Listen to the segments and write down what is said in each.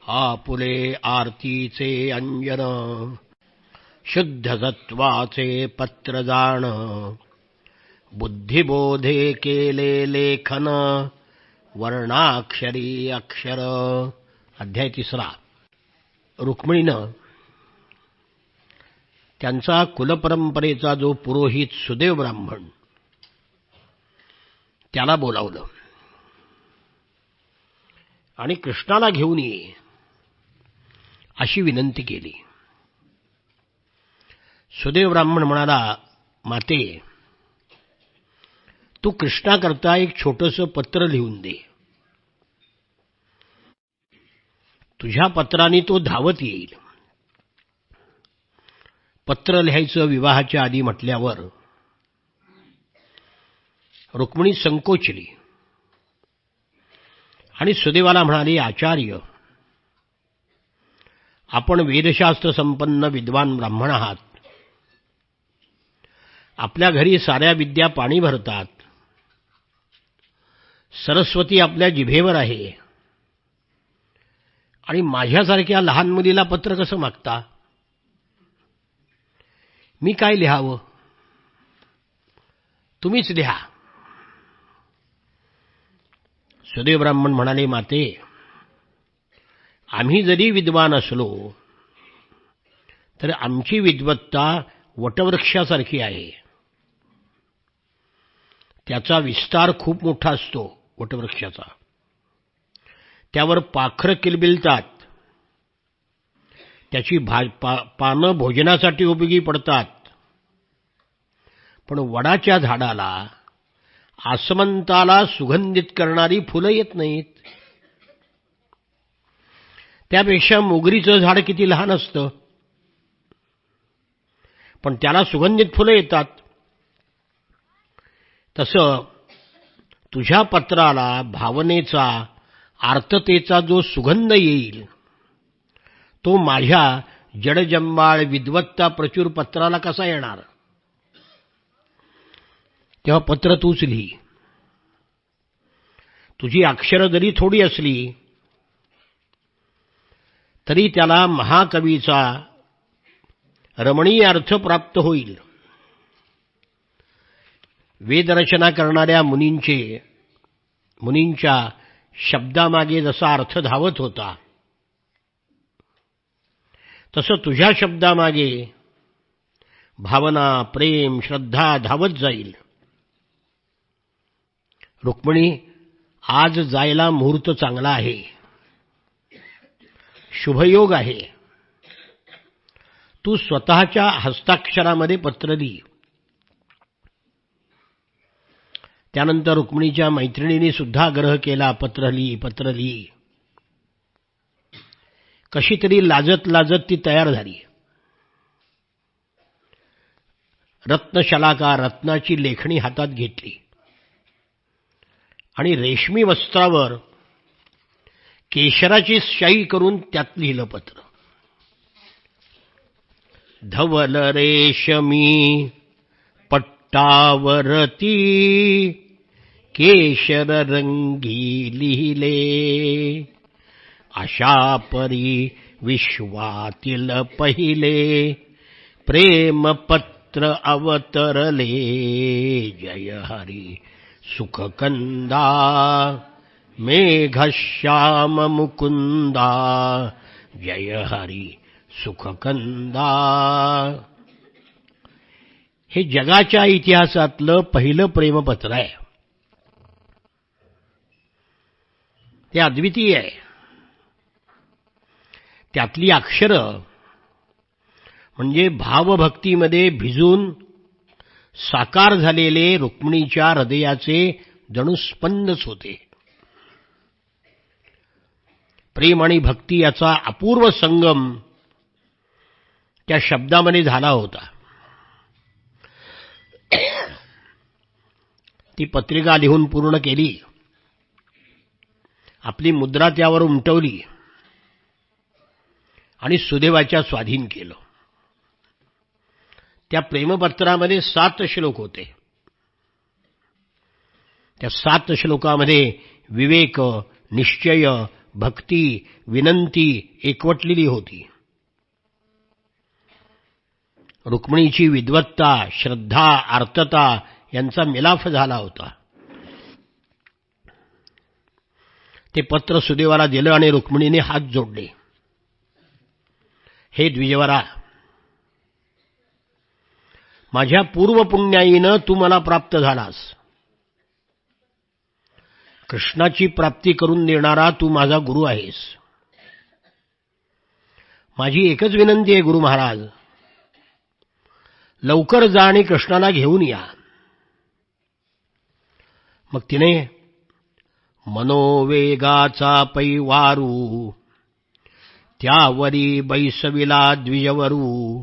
आपुले आरतीचे अंजन, शुद्ध सत्वाचे पत्रदान, बुद्धिबोधे केले लेखन, वर्णाक्षरी अक्षर. अध्याय 3. रुक्मिणीनं त्यांचा कुलपरंपरेचा जो पुरोहित सुदेव ब्राह्मण त्याला बोलावलं आणि कृष्णाला घेऊन ये अशी विनंती केली. सुदेव ब्राह्मण म्हणाला, माते, तू कृष्णाकरता एक छोटंसं पत्र लिहून दे. तुझ्या पत्राने तो धावत येईल. पत्र लिहायचं विवाहाच्या आधी म्हटल्यावर रुक्मिणी संकोचली आणि सुदेवाला म्हणाली, आचार्य, आपण वेदशास्त्र संपन्न विद्वान ब्राह्मण आहात. आपल्या घरी साऱ्या विद्या पाणी भरतात. सरस्वती आपल्या जिभेवर आहे आणि माझ्यासारख्या लहान मुलीला पत्र कसं मागता? मी काय लिहावं? तुम्हीच लिहा. सुदेव ब्राह्मण म्हणाले, माते, आम्ही जरी विद्वान असलो तर आमची विद्वत्ता वटवृक्षासारखी आहे. त्याचा विस्तार खूप मोठा असतो. वटवृक्षाचा त्यावर पाखरं किलबिलतात. त्याची पानं भोजनासाठी उपयोगी पडतात. पण वडाच्या झाडाला आसमंताला सुगंधित करणारी फुलं येत नाहीत. त्यापेक्षा मोगरीचं झाड किती लहान असतं, पण त्याला सुगंधित फुलं येतात. तसं तुझ्या पत्राला भावनेचा, आर्ततेचा जो सुगंध येईल तो माझ्या जडजंबाळ विद्वत्ता प्रचूर पत्राला कसा येणार? तेव्हा पत्र तूच लिही. तुझी अक्षरं जरी थोडी असली तरी त्याला महाकवीचा रमणीय अर्थ प्राप्त होईल. वेदरचना करणाऱ्या मुनींच्या शब्दामागे जसा अर्थ धावत होता तसं तुझ्या शब्दामागे भावना, प्रेम, श्रद्धा धावत जाईल. रुक्मिणी, आज जायला मुहूर्त चांगला आहे. शुभयोग आहे. तू स्वतःच्या हस्ताक्षरामध्ये पत्र लिही. त्यानंतर रुक्मिणीच्या मैत्रिणीने सुद्धा आग्रह केला, पत्र लिही, पत्र लिही. कशी तरी लाजत लाजत ती तयार झाली. रत्नशलाका, रत्नाची लेखणी हातात घेतली आणि रेशमी वस्त्रावर केशराची शाई करून त्यात लिहिलं पत्र. धवल रेशमी पट्टावरती केशर रंगी लिहिले, अशा परी विश्वातील पहिले प्रेमपत्र अवतरले. जय हरी सुखकंदा मेघश्याम मुकुंदा, जय हरी सुखकंदा. हे जगाच्या इतिहासातलं पहिलं प्रेमपत्र आहे. ते अद्वितीय आहे. त्यातली अक्षरं म्हणजे भावभक्तीमध्ये भिजून साकार झालेले रुक्मिणीच्या हृदयाचे जणू स्पंदच होते. प्रेम आणि भक्ती याचा अपूर्व संगम त्या शब्दामध्ये झाला होता. ती पत्रिका लिहून पूर्ण केली. आपली मुद्रा त्यावर उमटवली आणि सुदेवाच्या स्वाधीन केलं. त्या प्रेमपत्रामध्ये 7 श्लोक होते. त्या 7 श्लोकामध्ये विवेक, निश्चय, भक्ती, विनंती एकवटलेली होती. रुक्मिणीची विद्वत्ता, श्रद्धा, आर्तता यांचा मिलाफ झाला होता. ते पत्र सुदेवाला दिलं आणि रुक्मिणीने हात जोडले. हे द्विजवरा, माझ्या पूर्वपुण्याईनं तू मला प्राप्त झालास. कृष्णाची प्राप्ती करून देणारा तू माझा गुरु आहेस. माझी एकच विनंती आहे गुरु महाराज, लवकर जा आणि कृष्णाला घेऊन या. मग तिने मनोवेगाचा पैवारू त्यावरी बैसविला द्विजवरू.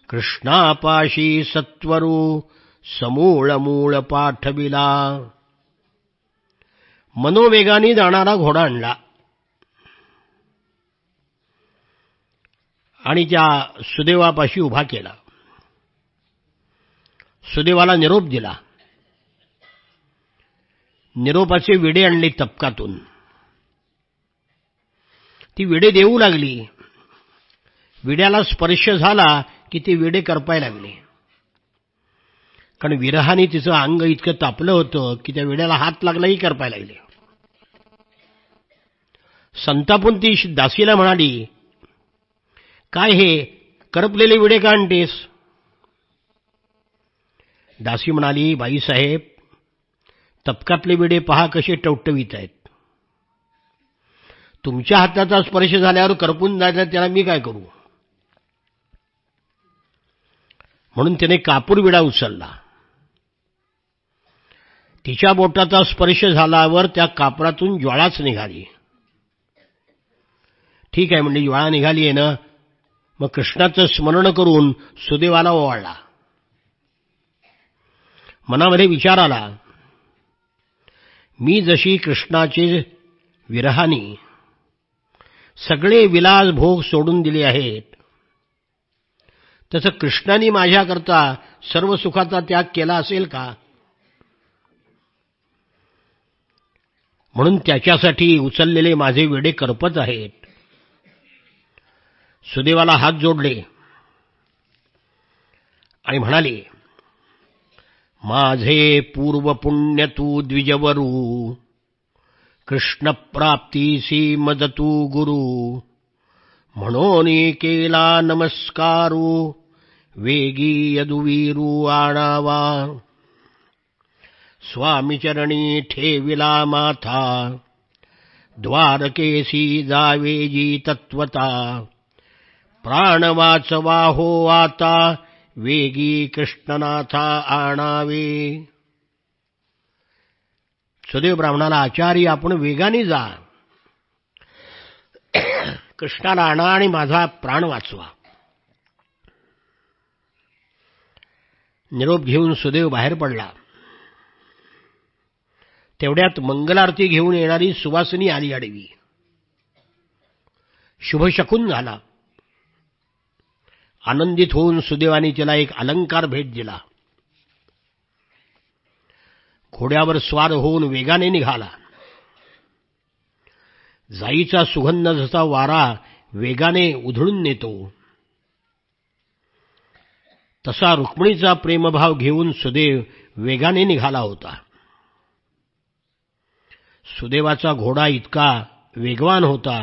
कृष्णापाशी सत्वरू समूळ मूळ पाठविला. मनोवेगाने जाणारा घोडा आणला आणि त्या सुदेवापाशी उभा केला. सुदेवाला निरोप दिला. निरोपाचे विडे आणले तपकातून. ती विडे देऊ लागली. विड्याला स्पर्श झाला की ती विडे करपायला लागली. कारण विरहाने तिचं अंग इतकं तापलं होतं की त्या विड्याला हात लागलाही करपायला लागले. संतापून ती दासीला म्हणाली, काय हे करपलेले विडे का आणतेस? दासी म्हणाली, बाईसाहेब, तपकातले विडे पहा कसे टवटवीत आहेत. तुमच्या हाताचा स्पर्श झाल्यावर करपून जायला त्याला मी काय करू? म्हणून त्याने कापूर विडा उचलला. तिच्या बोटाचा स्पर्श झाल्यावर त्या कापरातून ज्वाळाच निघाली. ठीक आहे म्हणजे ज्वाळा निघाली आहे ना, मग कृष्णाचं स्मरण करून सुदेवाला ओवाळला. मनामध्ये विचार आला, मी जशी कृष्णाचे विरहानी सगळे विलास भोग सोडून दिले आहेत, तसं कृष्णाने माझ्याकरता सर्व सुखाचा त्याग केला असेल का? म्हणून त्याच्यासाठी उचललेले माझे विडे करपत आहेत. सुदेवाला हात जोडले आणि म्हणाले, माझे पूर्व पुण्य तू द्विजवरू. कृष्ण प्राप्तीसी मदतू गुरु. म्हणून केला नमस्कारू. वेगी यदुवीरू आणावा. स्वामी चरणी ठेविला माथा. द्वारकेसी जावेजी तत्वता. प्राण वाचवा हो आता. वेगी कृष्णनाथा आणावे. सुदेव ब्राह्मणाला, आचार्य आपण वेगाने जा, कृष्णाला आणा आणि माझा प्राण वाचवा. निरोप घेऊन सुदेव बाहेर पडला. तेवढ्यात मंगलारती घेऊन येणारी सुवासिनी आली आडवी. शुभशकुन झाला. आनंदित होऊन सुदेवाने तिला एक अलंकार भेट दिला. घोड्यावर स्वार होऊन वेगाने निघाला. जाईचा सुगंध जसा वारा वेगाने उधळून नेतो, तसा रुक्मिणीचा प्रेमभाव घेऊन सुदेव वेगाने निघाला होता. सुदेवाचा घोडा इतका वेगवान होता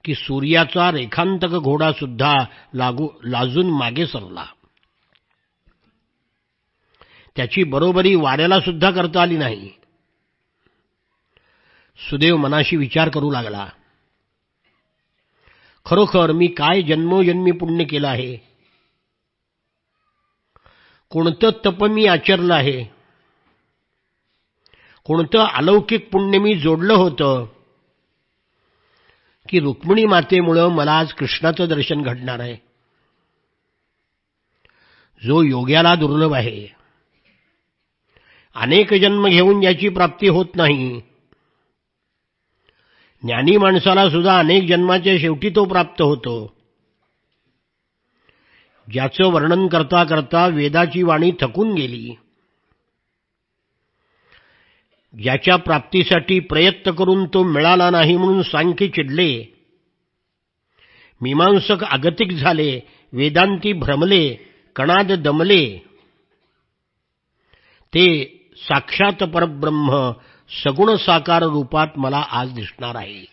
की सूर्याचा रेखांतक घोडा सुद्धा लाजून मागे सरला. त्याची बरोबरी वाऱ्याला सुद्धा करता आली नाही. सुदेव मनाशी विचार करू लागला, खरोखर मी काय जन्मोजन्मी पुण्य केलं आहे? कोणतं तप मी आचरलं आहे? कोणतं अलौकिक पुण्य मी जोडलं होतं की रुक्मिणी मातेमुळे मला आज कृष्णाचं दर्शन घडणार आहे? जो योग्याला दुर्लभ आहे, अनेक जन्म घेऊन याची प्राप्ती होत नाही. ज्ञानी माणसाला सुद्धा अनेक जन्माच्या शेवटी तो प्राप्त होतो. ज्याचं वर्णन करता करता वेदाची वाणी थकून गेली. ज्याच्या प्राप्तीसाठी प्रयत्न करून तो मिळाला नाही म्हणून सांख्य चिडले, मीमांसक आगतिक झाले, वेदांती भ्रमले, कणाद दमले, ते साक्षात परब्रह्म सगुण साकार रूपात मला आज दिसणार आहे.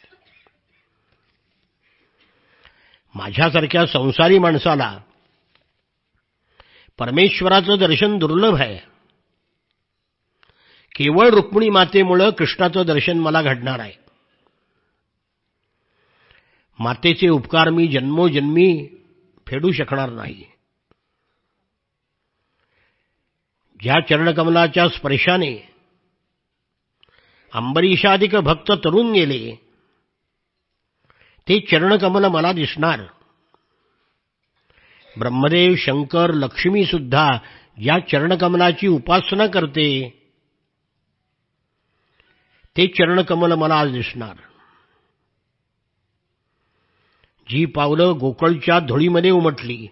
माझ्यासारख्या संसारी माणसाला परमेश्वराचं दर्शन दुर्लभ आहे. केवळ रुक्मिणी मातेमुळे कृष्णाचं दर्शन मला घडणार आहे. मातेचे उपकार मी जन्मोजन्मी फेडू शकणार नाही. ज्या चरणकमलाच्या स्पर्शाने अंबरीशादिक भक्त तरुण गेले, ते चरणकमल मला दिसणार. ब्रह्मदेव, शंकर, लक्ष्मी सुद्धा ज्या चरणकमलाची उपासना करते, ते चरणकमल मला आज दिसणार. जी पावलं गोकुळच्या धुळीमध्ये उमटली,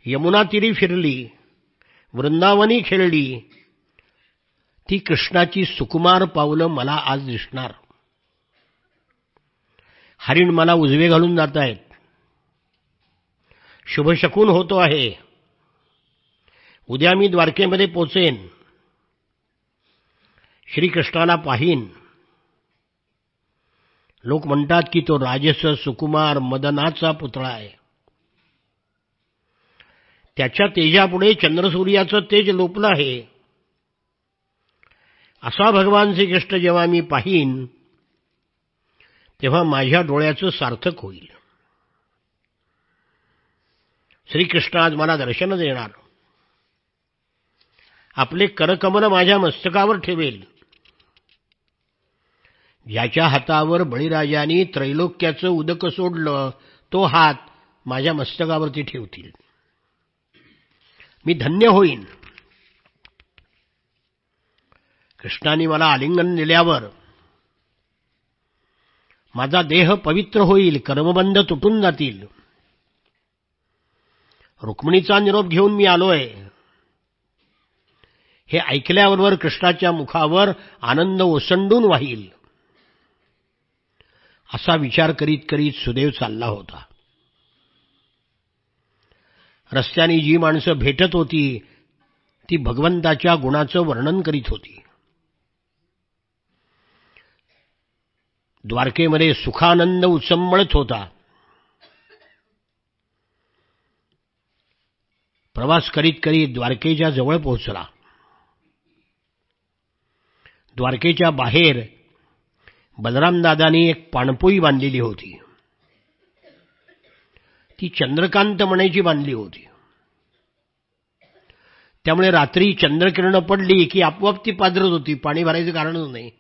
यमुना तीरी फिरली, वृंदावनी खेळली, ती कृष्णाची सुकुमार पावलं मला आज दिसणार. हरिण मला उजवे घालून जात आहेत. शुभशकून होतो आहे. उद्या मी द्वारकेमध्ये पोचेन. श्रीकृष्णाला पाहीन. लोक म्हणतात की तो राजस सुकुमार मदनाचा पुतळा आहे. त्याच्या तेजापुढे चंद्रसूर्याचं तेज लोपलं आहे. असा भगवान श्रीकृष्ण जेव्हा मी पाहीन, तेव्हा माझ्या डोळ्याचं सार्थक होईल. श्रीकृष्ण आज मला दर्शन देणार. आपले करकमल माझ्या मस्तकावर ठेवेल. ज्याच्या हातावर बळीराजांनी त्रैलोक्याचं उदक सोडलं, तो हात माझ्या मस्तकावरती ठेवतील. मी धन्य होईन. कृष्णाने मला आलिंगन दिल्यावर माझा देह पवित्र होईल. कर्मबंध तुटून जातील. रुक्मिणीचा निरोप घेऊन मी आलोय, हे ऐकल्याबरोबर कृष्णाच्या मुखावर आनंद ओसंडून वाहील. असा विचार करीत करीत सुदेव चालला होता. रस्त्याने जी माणसं भेटत होती, ती भगवंताच्या गुणाचं वर्णन करीत होती. द्वारकेमध्ये सुखानंद उचंबळत होता. प्रवास करीत करीत द्वारकेच्या जवळ पोहोचला. द्वारकेच्या बाहेर बलरामदादांनी एक पाणपोई बांधलेली होती. ती चंद्रकांत म्हणायची बांधली होती. त्यामुळे रात्री चंद्रकिरण पडली की आपोआप ती पाझरत होती. पाणी भरायचं कारणच नाही.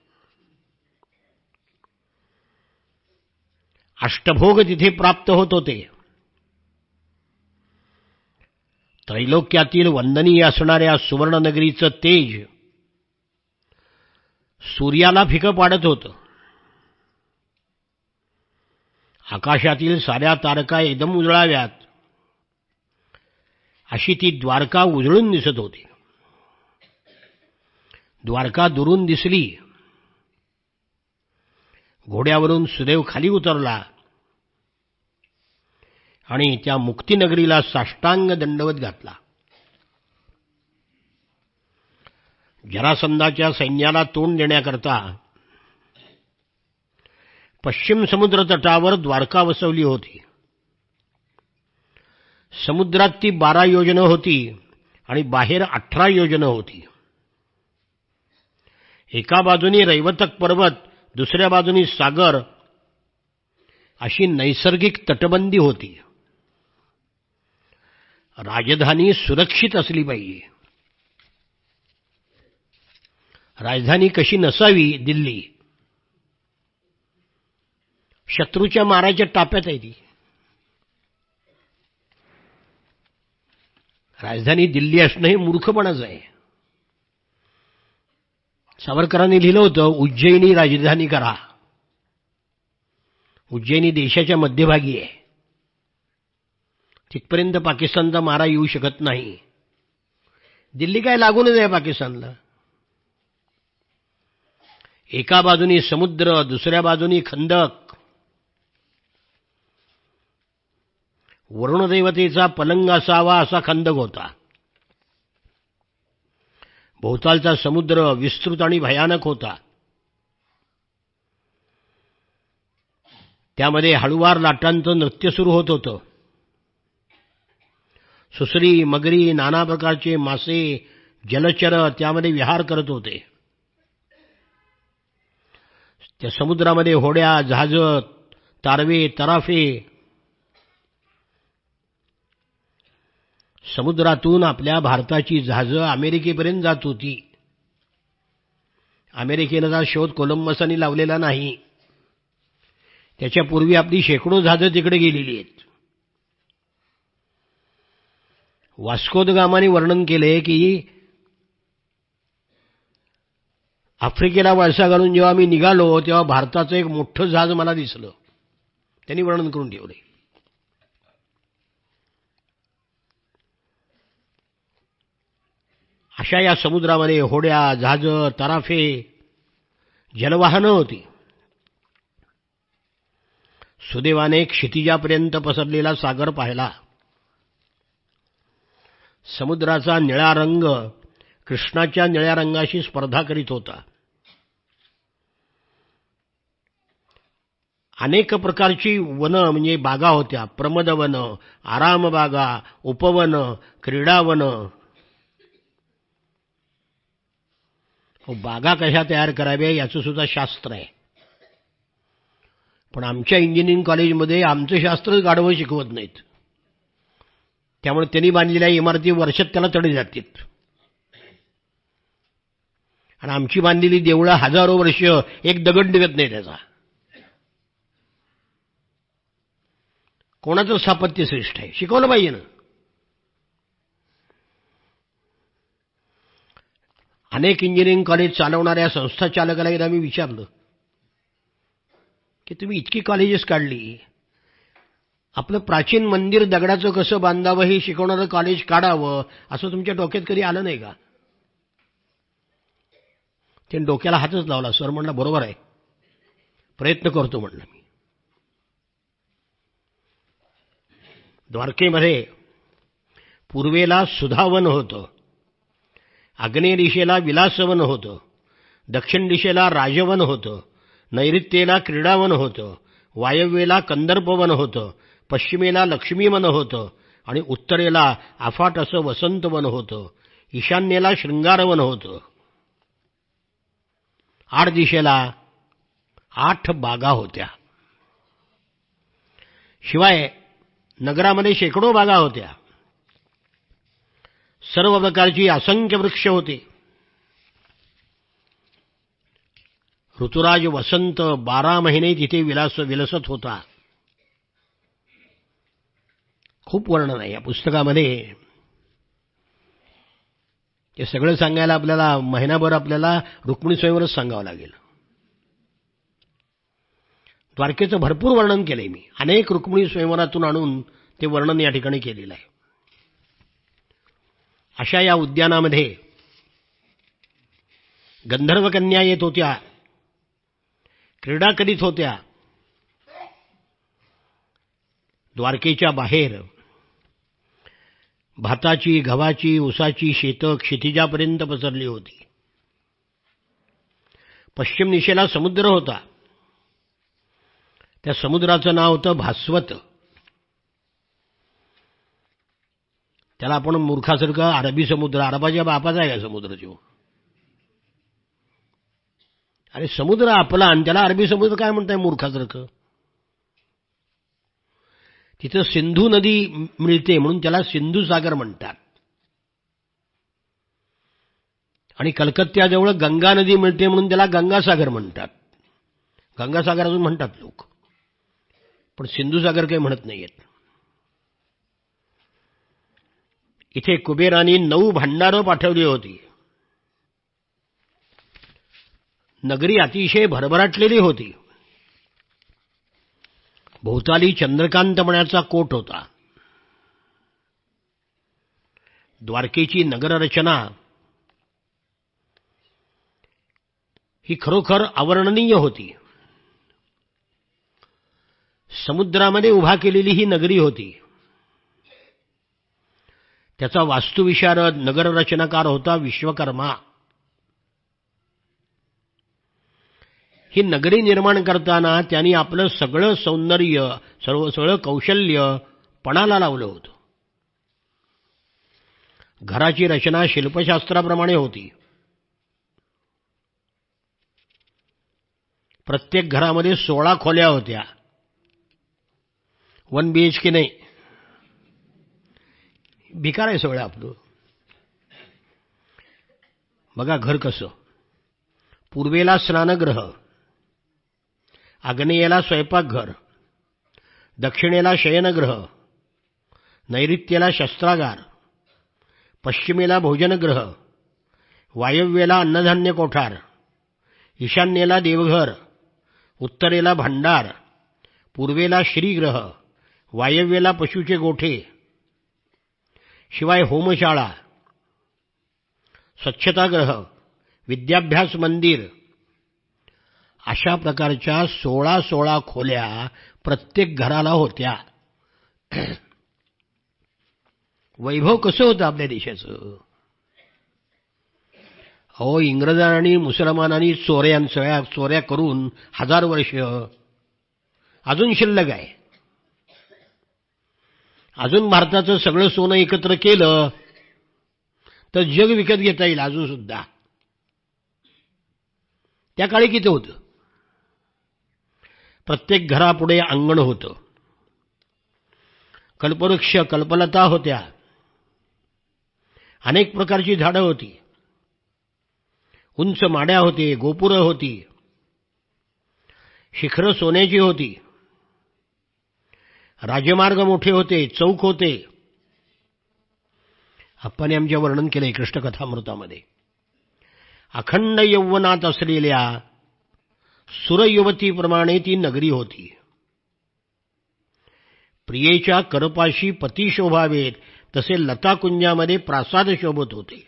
अष्टभोग तिथे प्राप्त होत होते. त्रैलोक्यातील वंदनीय असणाऱ्या सुवर्णनगरीचं तेज सूर्याला फिकं पाडत होतं. आकाशातील साऱ्या तारका एकदम उजळाव्यात अशी ती द्वारका उजळून दिसत होती. द्वारका दुरून दिसली. घोड्यावरून सुदेव खाली उतरला आणि त्या मुक्तिनगरीला साष्टांग दंडवत घातला. जरासंधाच्या सैन्याला तोंड देण्याकरता पश्चिम समुद्र तटावर द्वारका वसवली होती. समुद्रात ती 12 योजनं होती आणि बाहेर 18 योजनं होती. एका बाजूनी रैवतक पर्वत, दुसऱ्या बाजूनी सागर, अशी नैसर्गिक तटबंदी होती. राजधानी सुरक्षित असली पाहिजे. राजधानी कशी नसावी? दिल्ली. शत्रूच्या माराच्या टाप्यात आहे ती. राजधानी दिल्ली असणं हे मूर्खपणाच आहे. सावरकरांनी लिहिलं होतं, उज्जैनी राजधानी करा. उज्जैनी देशाच्या मध्यभागी आहे. तिथपर्यंत पाकिस्तानचा मारा येऊ शकत नाही. दिल्ली काय लागूनच आहे पाकिस्तानला. एका बाजूनी समुद्र, दुसऱ्या बाजूनी खंदक. वरुणदेवतेचा पलंग असावा असा खंदक होता. भोवतालचा समुद्र विस्तृत आणि भयानक होता. त्यामध्ये हळुवार लाटांचं नृत्य सुरू होत होतं. सुसरी, मगरी, नाना प्रकारचे मासे, जलचर त्यामध्ये विहार करत होते. त्या समुद्रामध्ये होड्या, जहाजं, तारवे, तराफे. समुद्रातून आपल्या भारताची जहाजं अमेरिकेपर्यंत जात होती. अमेरिकेचा शोध कोलंबसांनी लावलेला नाही. त्याच्यापूर्वी आपली शेकडो जहाजं तिकडे गेलेली आहेत. वास्को द गामाने वर्णन केले की आफ्रिकेला वळसा घालून जेव्हा मी निघालो तेव्हा भारताचं एक मोठं जहाज मला दिसलं. त्यांनी वर्णन करून ठेवले. अशा या समुद्रामध्ये होड्या, जहाजं, तराफे, जलवाहनं होती. सुदैवाने क्षितिजापर्यंत पसरलेला सागर पाहिला. समुद्राचा निळा रंग कृष्णाच्या निळ्या रंगाशी स्पर्धा करीत होता. अनेक प्रकारची वनं म्हणजे बागा होत्या. प्रमदवन, आरामबागा, उपवन, क्रीडावन. बागा कशा तयार कराव्या याचं सुद्धा शास्त्र आहे. पण आमच्या इंजिनिअरिंग कॉलेजमध्ये आमचं शास्त्रच गाढवं शिकवत नाहीत. त्यामुळे त्यांनी बांधलेल्या इमारती वर्षात त्याला तडे जातात. आणि आमची बांधलेली देवळं हजारो वर्ष एक दगड निघत नाही त्याचा. कोणाचं स्थापत्य श्रेष्ठ आहे शिकवलं पाहिजे ना. अनेक इंजिनिअरिंग कॉलेज चालवणाऱ्या संस्था चालकाला एकदा मी विचारलं की तुम्ही इतकी कॉलेजेस काढली, आपलं प्राचीन मंदिर दगडाचं कसं बांधावं हे शिकवणारं कॉलेज काढावं असं तुमच्या डोक्यात कधी आलं नाही का? त्याने डोक्याला हातच लावला. सर म्हणला बरोबर आहे, प्रयत्न करतो म्हणलं मी. द्वारकेमध्ये पूर्वेला सुधावन होतं, आग्नेय दिशेला विलासवन होतं, दक्षिण दिशेला राजवन होतं, नैऋत्येला क्रीडावन होतं, वायव्येला कंदर्पवन होतं, पश्चिमेला लक्ष्मीवन होतं आणि उत्तरेला अफाट असं वसंतवन होतं. ईशान्येला शृंगारवन होतं. 8 दिशेला 8 बागा होत्या. शिवाय नगरामध्ये शेकडो बागा होत्या. सर्व प्रकारची असंख्य वृक्ष होते. ऋतुराज वसंत 12 महिने तिथे विलसत होता. खूप वर्णन आहे या पुस्तकामध्ये. हे सगळं सांगायला आपल्याला महिनाभर आपल्याला रुक्मिणी स्वयंवरच सांगावं लागेल. द्वारकेचं भरपूर वर्णन केलंय मी. अनेक रुक्मिणी स्वयंवरातून आणून ते वर्णन या ठिकाणी केलेलं आहे. अशा या उद्यानामध्ये गंधर्व कन्या येत होत्या, क्रीडा करीत होत्या. द्वारकेच्या बाहेर भाताची, गव्हाची, उसाची शेतं क्षितिजापर्यंत पसरली होती. पश्चिम दिशेला समुद्र होता. त्या समुद्राचं नाव होतं भास्वत. त्याला आपण मूर्खासारखं अरबी समुद्र, अरबाच्या बापाचा आहे का समुद्र तो? अरे समुद्र आपला आणि त्याला अरबी समुद्र काय म्हणताय मूर्खासारखं? तिथं सिंधू नदी मिळते म्हणून त्याला सिंधू सागर म्हणतात. आणि कलकत्त्याजवळ गंगा नदी मिळते म्हणून त्याला गंगासागर म्हणतात. गंगासागर अजून म्हणतात लोक, पण सिंधू सागर काही म्हणत नाहीयेत. इथे कुबेरानी 9 भांडारं पाठवली होती. नगरी अतिशय भरभराटलेली होती. भोवताली चंद्रकांतमण्याचा कोट होता. द्वारकेची नगररचना ही खरोखर अवर्णनीय होती. समुद्रामध्ये उभा केलेली ही नगरी होती. त्याचा वास्तुविशारद नगररचनाकार होता विश्वकर्मा. ही नगरी निर्माण करताना त्यांनी आपलं सगळं सौंदर्य सगळं कौशल्य पणाला लावलं होतं. घराची रचना शिल्पशास्त्राप्रमाणे होती. प्रत्येक घरामध्ये 16 खोल्या होत्या. 1 BHK नाही. भिकार आहे सगळं आपलं. बघा घर कसं. पूर्वेला स्नानगृह, आग्नेयेला स्वयंपाकघर, दक्षिणेला शयनगृह, नैऋत्येला शस्त्रागार, पश्चिमेला भोजनगृह, वायव्येला अन्नधान्य कोठार, ईशान्येला देवघर, उत्तरेला भांडार, पूर्वेला श्रीगृह, वायव्येला पशुचे गोठे, शिवाय होमशाळा, स्वच्छतागृह, विद्याभ्यास मंदिर, अशा प्रकारच्या 16 खोल्या प्रत्येक घराला होत्या. वैभव कसं होतं आपल्या देशाचं. अहो, इंग्रजांनी मुसलमानांनी चोऱ्या करून 1000 वर्ष अजून शिल्लक आहे. अजून भारताचं सगळं सोनं एकत्र केलं तर जग विकत घेता येईल अजून सुद्धा. त्या काळी किती होतं. प्रत्येक घरापुढे अंगण होतं. कल्पवृक्ष कल्पलता होत्या. अनेक प्रकारची झाडं होती. उंच माड्या होते, गोपुरं होती, शिखरं सोन्याची होती, राजमार्ग मोठे होते, चौक होते. आप्पाने आमच्या वर्णन केलंय कृष्णकथामृतामध्ये. अखंड यौवनात असलेल्या सुरयुवतीप्रमाणे ती नगरी होती. प्रियेच्या करपाशी पती शोभावेत तसे लताकुंजामध्ये प्रासाद शोभत होते.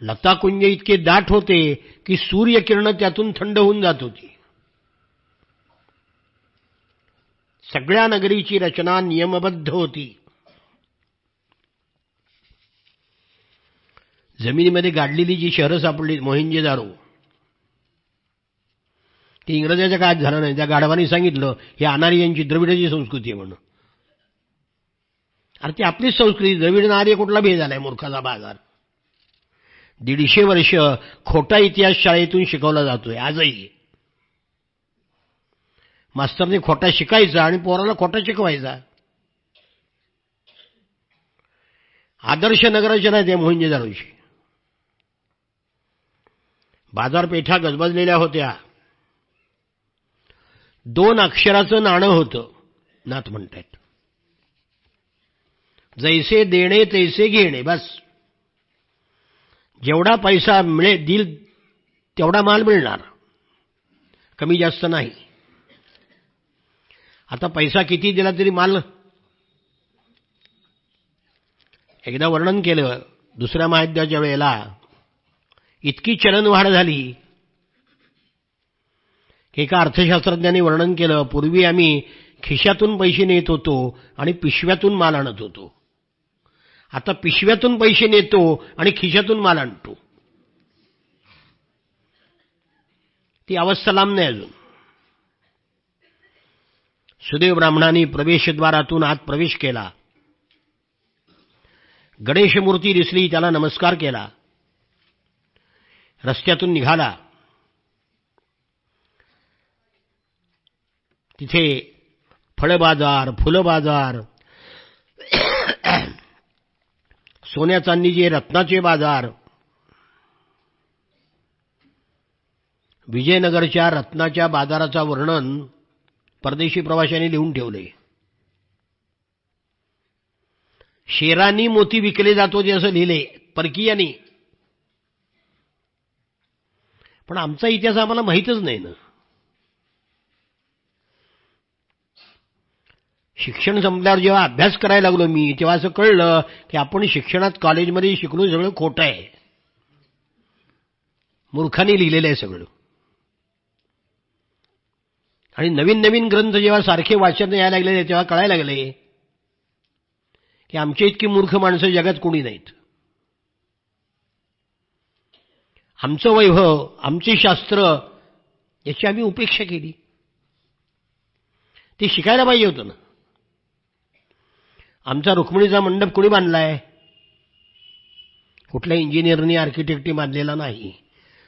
लताकुंज इतके दाट होते की सूर्यकिरण त्यातून थंड होऊन जात होती. सगळ्या नगरीची रचना नियमबद्ध होती. जमिनीमध्ये गाडलेली जी शहरं सापडली मोहेंजोदारो, ती इंग्रजाच्या काळात झालं नाही. त्या गाढवांनी सांगितलं ही अनार्यांची द्रविडाची संस्कृती आहे म्हणून. अरे ती आपलीच संस्कृती. द्रविड आणि आर्य कुठला भेद झालाय. मूर्खाचा बाजार. 150 वर्ष खोटा इतिहास शाळेतून शिकवला जातोय आजही. मास्तरने खोटा शिकायचा आणि पोराला खोटा शिकवायचा. आदर्श नगररचना आहे मोहेंजोदारोची. बाजारपेठा गजबजलेल्या होत्या. 2 अक्षराचं नाणं होतं. नाथ म्हणतात जैसे देणे तैसे घेणे. बस जेवढा पैसा देईल तेवढा माल मिळणार, कमी जास्त नाही. आता पैसा किती दिला तरी माल. एकदा वर्णन केलं दुसऱ्या महायुद्धाच्या वेळेला इतकी चलनवाढ झाली की एका अर्थशास्त्रज्ञांनी वर्णन केलं पूर्वी आम्ही खिशातून पैसे नेत होतो आणि पिशव्यातून माल आणत होतो. आता पिशव्यातून पैसे नेतो आणि खिशातून माल आणतो. ती अवस्था लांब नाही अजून. सुदेव ब्राह्मणांनी प्रवेशद्वारातून आत प्रवेश केला. गणेश मूर्ती दिसली, त्याला नमस्कार केला. रस्त्यातून निघाला. तिथे फळबाजार, फुलबाजार, सोन्या चांदीचे रत्नाचे बाजार, विजयनगरच्या रत्नाच्या बाजाराचा वर्णन परदेशी प्रवाशांनी लिहून ठेवले. शेरांनी मोती विकले जात होते असं लिहिले परकीयांनी. पण आमचा इतिहास आम्हाला माहीतच नाही ना. शिक्षण संपल्यावर जेव्हा अभ्यास करायला लागलो मी तेव्हा असं कळलं की आपण शिक्षणात कॉलेजमध्ये शिकलो सगळं खोटं आहे. मूर्खांनी लिहिलेलं आहे सगळं. आणि नवीन नवीन ग्रंथ जेव्हा सारखे वाचन यायला लागले तेव्हा कळायला लागले की आमच्या इतकी मूर्ख माणसं जगात कोणी नाहीत. आमचं वैभव, आमची शास्त्र याची आम्ही उपेक्षा केली. ती शिकायला पाहिजे होतं ना. आमचा रुक्मिणीचा मंडप कोणी बांधलाय? कुठल्या इंजिनियरनी आर्किटेक्टनी बांधलेला नाही.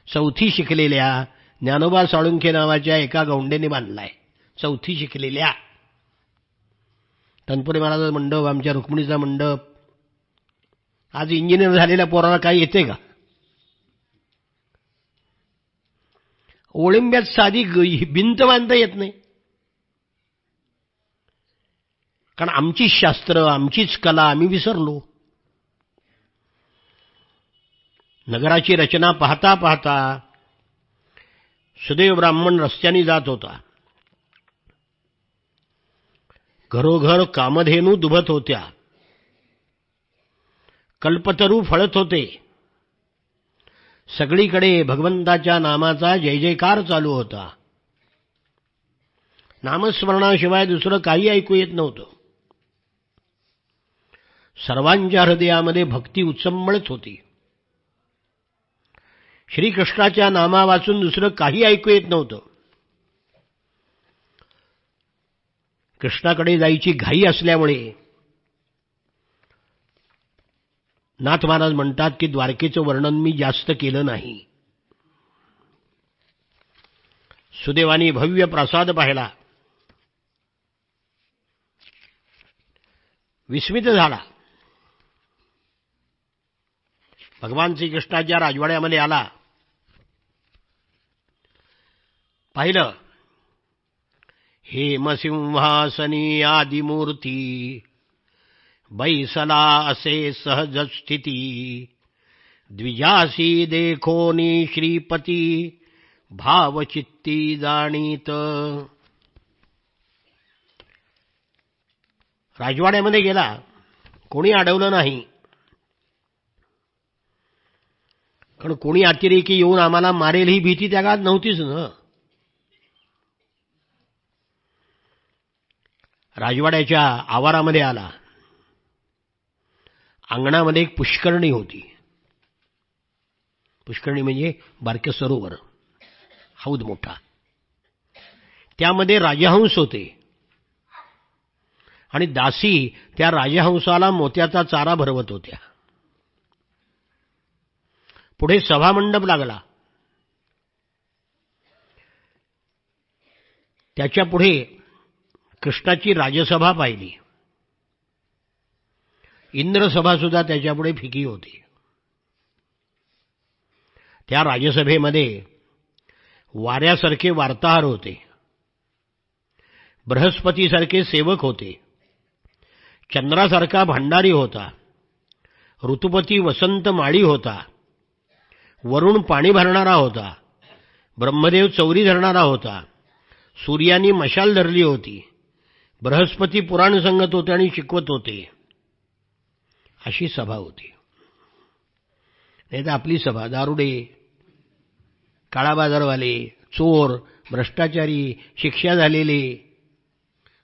चौथी शिकलेल्या ज्ञानोबा साळुंखे नावाच्या एका गौंडेने बांधलाय. चौथी शिकलेल्या. तनपुरे महाराजांचा मंडप, आमच्या रुक्मिणीचा मंडप. आज इंजिनियर झालेल्या पोराला काय येते का? ओळंब्यात साधी भिंत बांधता येत नाही. कारण आमचीच शास्त्र, आमचीच कला आम्ही विसरलो. नगराची रचना पाहता पाहता सुदैव ब्राह्मण रस्त्याने जात होता. घरोघर कामधेनू दुभत होत्या. कल्पतरू फळत होते. सगळीकडे भगवंताच्या नामाचा जय जयकार चालू होता. नामस्मरणाशिवाय दुसरं काही ऐकू येत नव्हतं. सर्वांच्या हृदयामध्ये भक्ती उचंबळत होती. श्रीकृष्णाच्या नामा वाचून दुसरं काही ऐकू येत नव्हतं. कृष्णाकडे जायची घाई असल्यामुळे नाथ महाराज म्हणतात की द्वारकेचं वर्णन मी जास्त केलं नाही. सुदैवाने भव्य प्रासाद पाहिला. विस्मित झाला. भगवान श्रीकृष्णाच्या राजवाड्यामध्ये आला. पाहिलं, हेमसिंहासनी आदिमूर्ती बैसला असे सहज स्थिती. द्विजासी देखोनी श्रीपती भावचित्ती जाणीत. राजवाड्यामध्ये गेला, कोणी अडवलं नाही. कारण कोणी अतिरेकी येऊन आम्हाला मारेल ही भीती त्या काळात नव्हतीच ना. राजवाड्याच्या आवारामध्ये आला. अंगणामध्ये एक पुष्करणी होती. पुष्करणी म्हणजे बारकं सरोवर, हौद मोठा. त्यामध्ये राजहंस होते आणि दासी त्या राजहंसाला मोत्याचा चारा भरवत होत्या. पुढे सभामंडप लागला. त्याच्या पुढे कृष्णाची राजसभा पाहिली. इंद्रसभा सुद्धा त्याच्यापुढे फिकी होती. त्या राजसभेमध्ये वाऱ्यासारखे वार्ताहर होते, बृहस्पतीसारखे सेवक होते, चंद्रासारखा भंडारी होता, ऋतुपती वसंत माळी होता, वरुण पाणी भरणारा होता, ब्रह्मदेव चौरी धरणारा होता, सूर्यानी मशाल धरली होती, बृहस्पती पुराण सांगत होते आणि शिकवत होते. अशी सभा होती. नाही तर आपली सभा दारुडे, काळा बाजारवाले, चोर, भ्रष्टाचारी, शिक्षा झालेले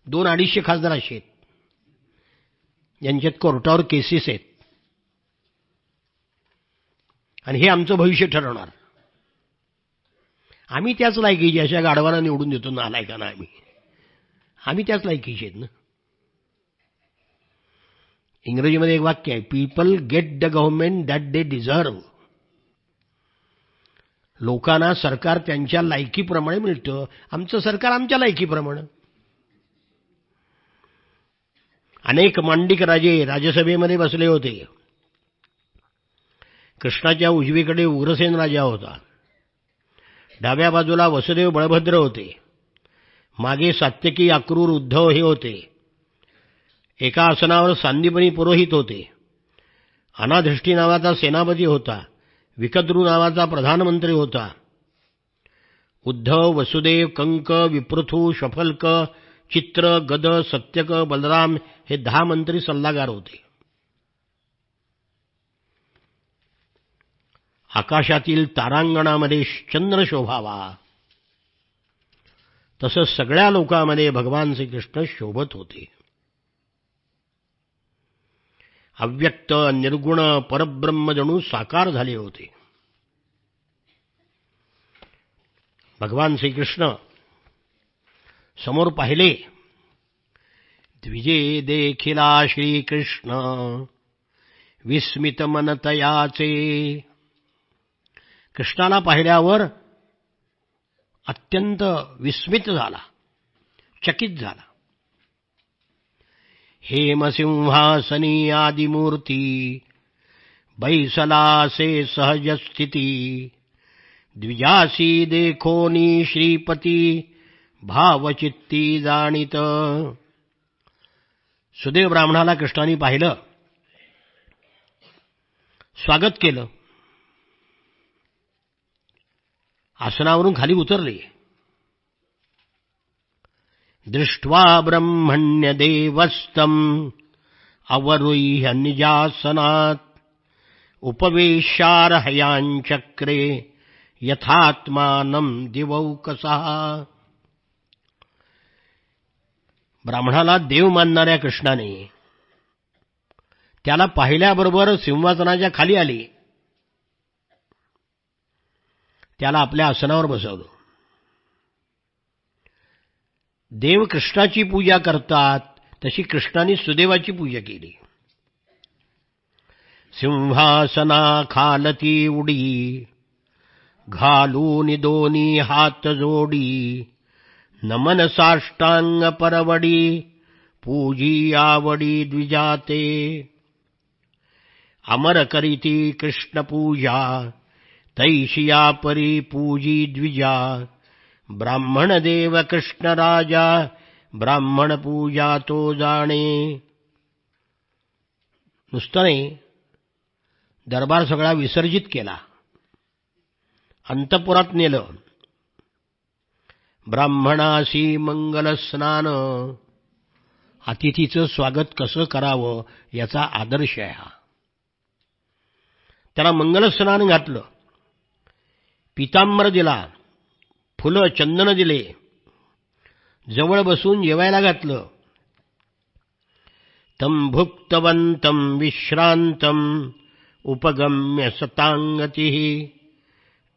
200-250 खासदार असे आहेत ज्यांच्यात कोर्टावर केसेस आहेत. आणि हे आमचं भविष्य ठरवणार. आम्ही त्याच लायकीचे, अशा गाढवांना निवडून देतो नालायकांना. आम्ही त्याच लायकीचे आहेत ना. इंग्रजीमध्ये एक वाक्य आहे, people get the government that they deserve. लोकांना सरकार त्यांच्या लायकीप्रमाणे मिळतं. आमचं सरकार आमच्या लायकीप्रमाणे. अनेक मांडिक राजे राजसभेमध्ये बसले होते. कृष्णाच्या उजवीकडे उग्रसेन राजा होता. डाव्या बाजूला वसुदेव बळभद्र होते. मागे सात्यकी अक्रूर उद्धव हे होते. एका आसनावर सांदीपनी पुरोहित होते. अनाधृष्टी नावाचा सेनापती होता. विकद्रू नावाचा प्रधानमंत्री होता. उद्धव, वसुदेव, कंक, विपृथू, शफल्क, चित्र, गद, सत्यक, बलराम हे 10 मंत्री सल्लागार होते. आकाशातील तारांगणामध्ये चंद्र शोभावा तसं सगळ्या लोकांमध्ये भगवान श्रीकृष्ण शोभत होते. अव्यक्त निर्गुण परब्रह्म जणू साकार झाले होते. भगवान श्रीकृष्ण समोर पाहिले. द्विजे देखिला श्रीकृष्ण विस्मित मनतयाचे. कृष्णाला पाहिल्यावर अत्यंत विस्मित झाला, चकित झाला. हेमसिंहासनी आदिमूर्ती बैसलासे सहज स्थिती. द्विजासी देखोनी श्रीपती भावचित्ती जाणीत. सुदेव ब्राह्मणाला कृष्णाने पाहिलं, स्वागत केलं, आसनावरून खाली उतरले. दृष्ट्वा ब्रह्मण्य देवस्तम अवरुह्य निजासनात. उपवेशार्हयांचक्रे यथात्मानं दिवौकसः. ब्राह्मणाला देव मानणाऱ्या कृष्णाने त्याला पाहिल्याबरोबर सिंहासनाच्या खाली आले. त्याला आपल्या आसनावर बसवलं. देव कृष्णाची पूजा करतात तशी कृष्णाने सुदेवाची पूजा केली. सिंहासनाखालती उडी घालून दोन्ही हात जोडी. नमन साष्टांग परवडी पूजी आवडी द्विजाते. अमर करीती कृष्ण पूजा तैशिया परी पूजी द्विजा. ब्राह्मण देव कृष्ण राजा ब्राह्मण पूजा तो जाणे. नुसतं नाही, दरबार सगळा विसर्जित केला, अंतपुरात नेलं. ब्राह्मणासी मंगल स्नान. अतिथीचं स्वागत कसं करावं याचा आदर्श आहे हा. त्याला मंगल स्नान घातलं, पितांबर दिला, फुलं चंदन दिले, जवळ बसून जेवायला घातलं. तं भुक्तवंतं विश्रांतं उपगम्य सतांगतिः.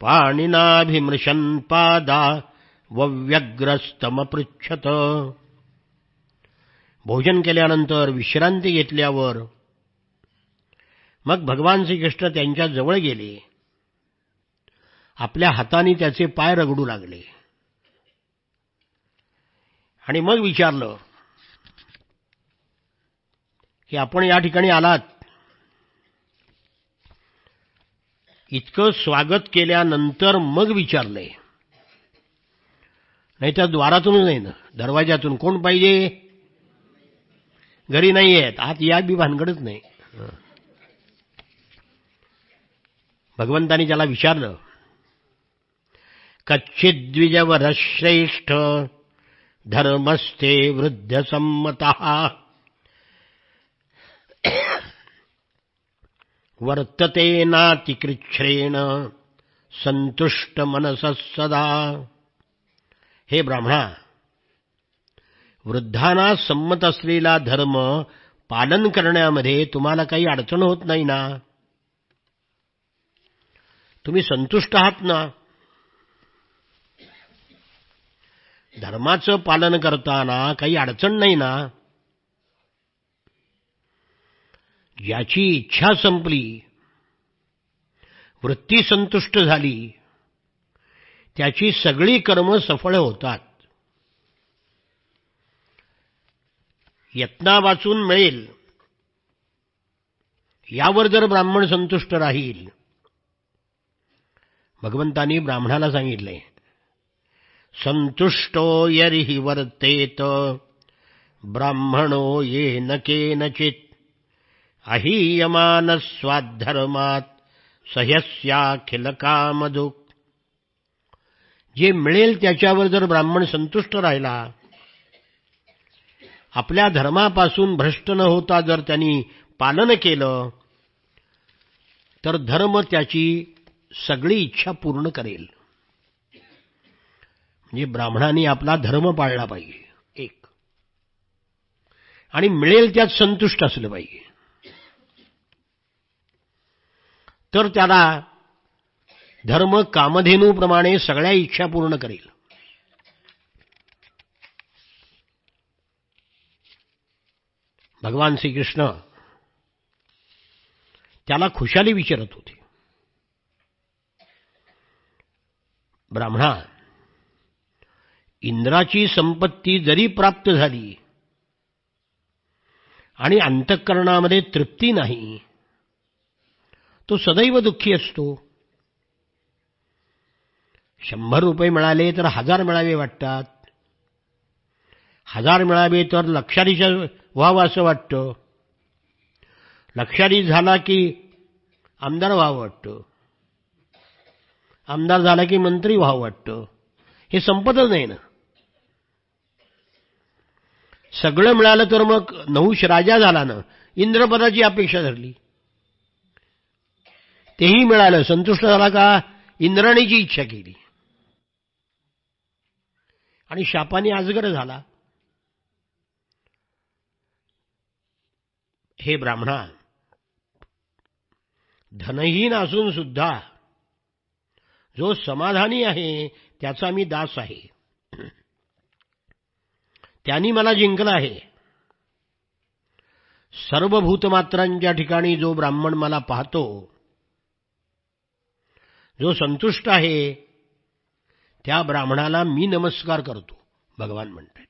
पाणिनाभिमृशन् पादा वव्यग्रस्तमपृच्छत. भोजन केल्यानंतर विश्रांती घेतल्यावर मग भगवान श्रीकृष्ण त्यांच्या जवळ गेले. आपल्या हाताने त्याचे पाय रगडू लागले आणि मग विचारलं की आपण या ठिकाणी आलात, इतकं स्वागत केल्यानंतर मग विचारलंय, नाही तर द्वारातूनच नाही ना, दरवाजातून. कोण पाहिजे? घरी नाही आहेत, आत या बी भानगडच नाही. भगवंतानी त्याला विचारलं, कच्चिद्विजवर श्रेष्ठ धर्मस्थे वृद्ध संमतः. वर्तते नातिकृच्छ्रेण संतुष्ट मनसः सदा. हे ब्राह्मणा, वृद्धांना संमत असलेला धर्म पालन करण्यामध्ये तुम्हाला काही अडचण होत नाही ना? तुम्ही संतुष्ट आहात ना? धर्माचं पालन करताना काही अडचण नाही ना? ज्याची इच्छा संपली, वृत्ती संतुष्ट झाली, त्याची सगळी कर्म सफळ होतात. यत्ना वाचून मिळेल यावर जर ब्राह्मण संतुष्ट राहील, भगवंतांनी ब्राह्मणाला सांगितले, संतुष्टो यर्हि वर्तेत ब्राह्मणो येन केनचित्. अहीयमान स्वाद्धर्मात् सह्यस्याखिल कामधुक्. जे मिळेल त्याच्यावर जर ब्राह्मण संतुष्ट राहिला, आपल्या धर्मापासून भ्रष्ट न होता जर त्यांनी पालन केलं, तर धर्म त्याची सगळी इच्छा पूर्ण करेल. म्हणजे ब्राह्मणांनी आपला धर्म पाळला पाहिजे एक, आणि मिळेल त्यात संतुष्ट असलं पाहिजे. तर त्याला धर्म कामधेनूप्रमाणे सगळ्या इच्छा पूर्ण करेल. भगवान श्रीकृष्ण त्याला खुशाली विचारत होते, ब्राह्मणा, इंद्राची संपत्ती जरी प्राप्त झाली आणि अंतःकरणामध्ये तृप्ती नाही, तो सदैव दुःखी असतो. 100 रुपये मिळाले तर 1000 मिळावे वाटतात, 1000 मिळावे तर लक्षाधीश व्हावं असं वाटतं, लक्षाधीश झाला की आमदार व्हावं वाटतं, आमदार झाला की मंत्री व्हावं वाटतं. हे संपतच नाही ना. सगळं मिळालं तर मग नहुष राजा झाला ना, इंद्रपदाची अपेक्षा धरली, तेही मिळालं, संतुष्ट झाला का? इंद्राणीची इच्छा केली आणि शापाने अजगर झाला. हे ब्राह्मणा, धनहीन असून सुद्धा जो समाधानी आहे त्याचा मी दास आहे, त्यांनी मला जिंकलं आहे. सर्व भूतमात्रांच्या ठिकाणी जो ब्राह्मण मला पाहतो, जो संतुष्ट आहे, त्या ब्राह्मणाला मी नमस्कार करतो. भगवान म्हणतात,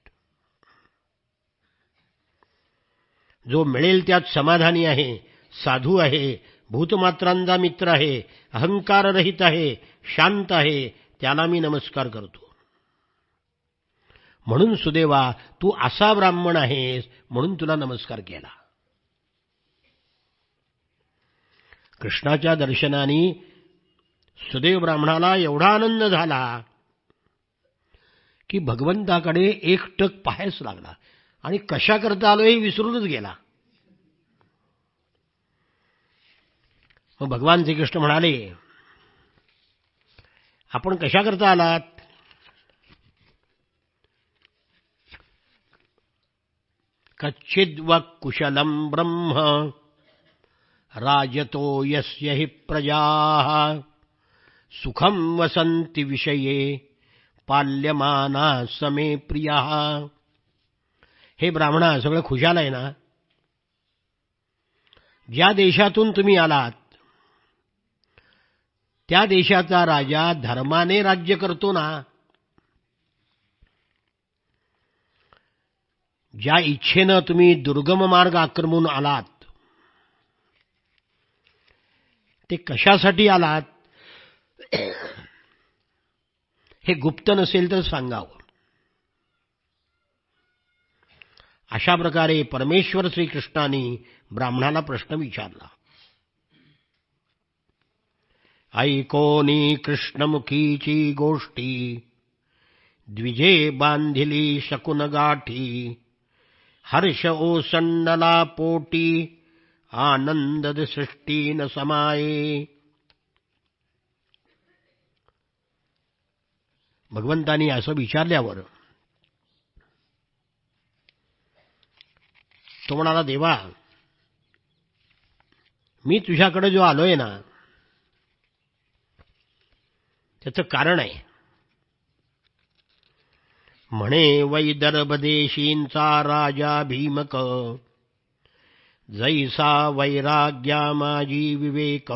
जो मिळेल त्यात समाधानी आहे, साधू आहे, भूतमात्रांचा मित्र आहे, अहंकाररहित आहे, शांत आहे, त्याला मी नमस्कार करतो. म्हणून सुदेवा, तू असा ब्राह्मण आहेस म्हणून तुला नमस्कार केला. कृष्णाच्या दर्शनाने सुदेव ब्राह्मणाला एवढा आनंद झाला की भगवंताकडे एकटक पाहायच लागला आणि कशा करता आलो हे विसरूनच गेला. मग भगवान श्रीकृष्ण म्हणाले, आपण कशा करता आलात? कच्चिद्व कुशलम ब्रह्म राजतो यस्य हि प्रजाः सुखम वसंति विषये पाल्यमाना समे प्रियाः. हे ब्राह्मणा, सगळं खुशाल आहे ना? ज्या देशातून तुम्ही आलात त्या देशाचा राजा धर्माने राज्य करतो ना. ज्या इच्छेनं तुम्ही दुर्गम मार्ग आक्रमून आलात, ते कशासाठी आलात हे गुप्त नसेल तर सांगावं. अशा प्रकारे परमेश्वर श्रीकृष्णाने ब्राह्मणाला प्रश्न विचारला. ऐकोनी कृष्णमुखीची गोष्टी द्विजे बांधिली शकुन गाठी हर्ष ओसंडला पोटी आनंद सृष्टी न समाये. भगवंतानी असं विचारल्यावर तो म्हणाला, देवा, मी तुझ्याकडे जो आलोय ना त्याचं कारण आहे. म्हणे वैदर्भ देशींचा राजा भीमक जैसा वैराग्या माझी विवेक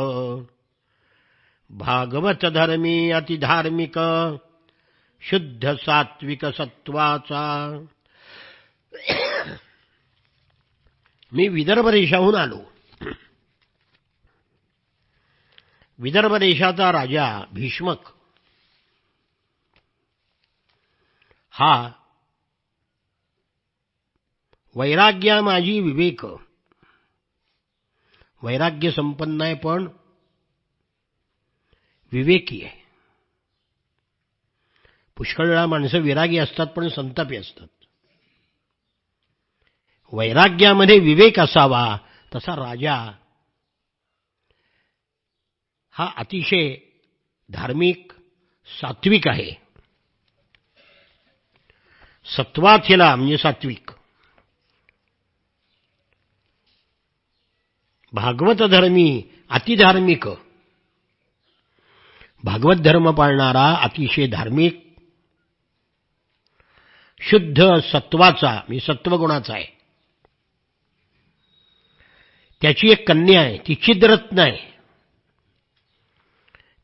भागवत धर्मी अतिधार्मिक शुद्ध सात्विक सत्वाचा. मी विदर्भ देशाहून आलो. विदर्भ देशाचा राजा भीष्मक हा वैराग्या माझी विवेक, वैराग्य संपन्न आहे पण विवेकी आहे. पुष्कळ वेळा माणसं विरागी असतात पण संतापी असतात. वैराग्यामध्ये विवेक असावा तसा राजा हा अतिशय धार्मिक सात्विक आहे. सत्वाथिला म्हणजे सात्विक. भागवत धर्मी अतिधार्मिक. भागवत धर्म पाळणारा अतिशय धार्मिक, शुद्ध सत्वाचा मी सत्वगुणाचा आहे. त्याची एक कन्या आहे, ती चिद्रत्न आहे.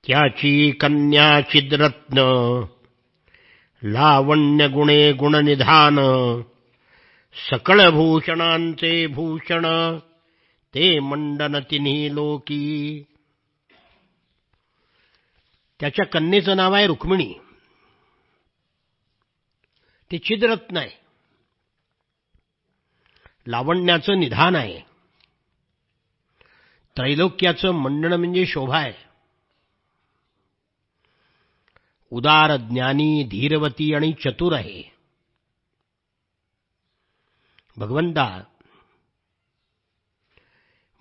त्याची कन्या चिद्रत्न, लावण्य गुणे गुणनिधान, सकळ भूषणांचे भूषण, ते मंडन तिन्ही लोकी. त्याच्या कन्येचं नाव आहे रुक्मिणी. ते चिद्रत्न आहे, लावण्याचं निधान आहे, त्रैलोक्याचं मंडन म्हणजे शोभा आहे. उदार, ज्ञानी, धीरवती आणि चतुर आहे. भगवंता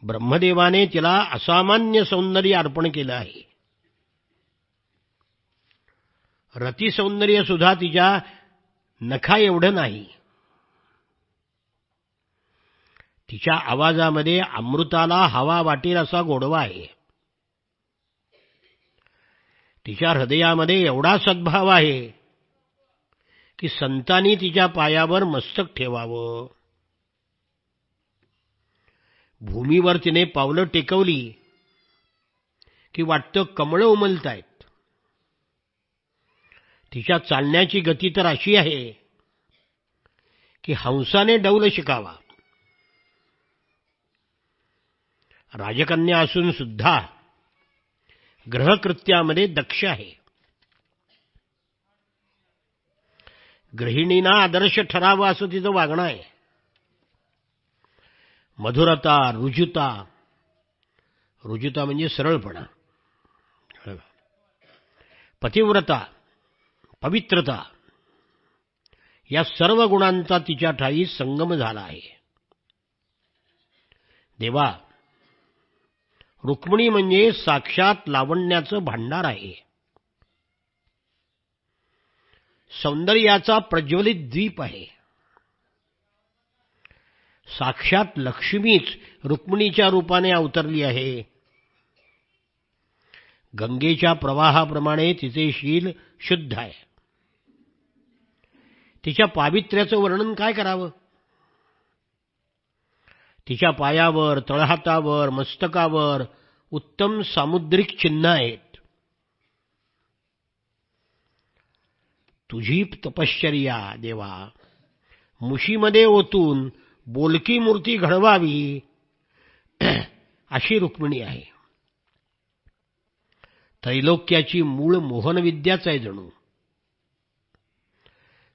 ब्रह्मदेवाने तिला असामान्य सौंदर्य अर्पण केलं आहे. रती सौंदर्य सुद्धा तिच्या नखा एवढं नाही. तिच्या आवाजामध्ये अमृताला हवा वाटेल असा गोडवा आहे. तिच्या हृदयामध्ये एवढा सद्भाव आहे की संतांनी तिच्या पायावर मस्तक ठेवावं. भूमीवर तिने पावलं टेकवली की वाटतं कमळं उमलतायत. तिच्या चालण्याची गती तर अशी आहे की हंसाने डौल शिकावा. राजकन्या असून सुद्धा ग्रहकृत्यामध्ये दक्ष आहे. गृहिणींना आदर्श ठरावं असं तिचं वागणं आहे. मधुरता, रुजुता, रुजुता म्हणजे सरळपणा, पतिव्रता, पवित्रता या सर्व गुणांचा तिच्या ठायी संगम झाला आहे. देवा, रुक्मिणी म्हणजे साक्षात लावण्याचं भांडार आहे. सौंदर्याचा प्रज्वलित द्वीप आहे. साक्षात लक्ष्मीच रुक्मिणीच्या रूपाने अवतरली आहे. गंगेच्या प्रवाहाप्रमाणे तिचे शील शुद्ध आहे. तिच्या पावित्र्याचं वर्णन काय करावं. तिच्या पायावर, तळहातावर, मस्तकावर उत्तम सामुद्रिक चिन्ह आहेत. तुझी तपश्चर्या देवा, मुशीमध्ये ओतून बोलकी मूर्ती घडवावी अशी रुक्मिणी आहे. त्रैलोक्याची मूळ मोहनविद्याच आहे जणू.